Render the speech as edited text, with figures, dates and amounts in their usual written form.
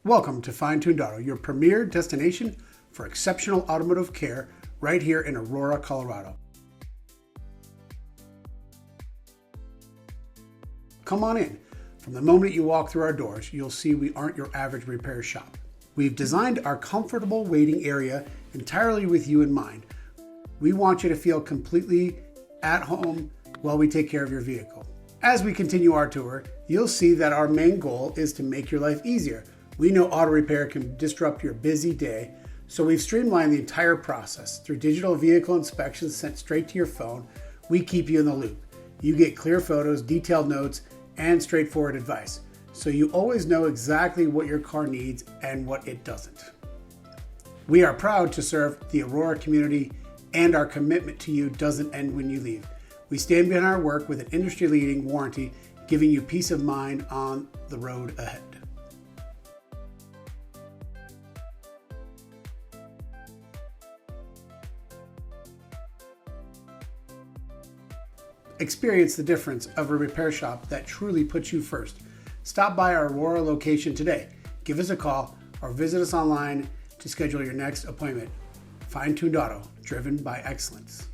Welcome to Fine-Tuned Auto, your premier destination for exceptional automotive care right here in Aurora, Colorado. Come on in. From the moment you walk through our doors, you'll see we aren't your average repair shop. We've designed our comfortable waiting area entirely with you in mind. We want you to feel completely at home while we take care of your vehicle. As we continue our tour, you'll see that our main goal is to make your life easier. We know auto repair can disrupt your busy day, so we've streamlined the entire process. Through digital vehicle inspections sent straight to your phone, we keep you in the loop. You get clear photos, detailed notes, and straightforward advice, so you always know exactly what your car needs and what it doesn't. We are proud to serve the Aurora community, and our commitment to you doesn't end when you leave. We stand behind our work with an industry-leading warranty, giving you peace of mind on the road ahead. Experience the difference of a repair shop that truly puts you first. Stop by our Aurora location today. Give us a call or visit us online to schedule your next appointment. Fine-Tuned Auto, driven by excellence.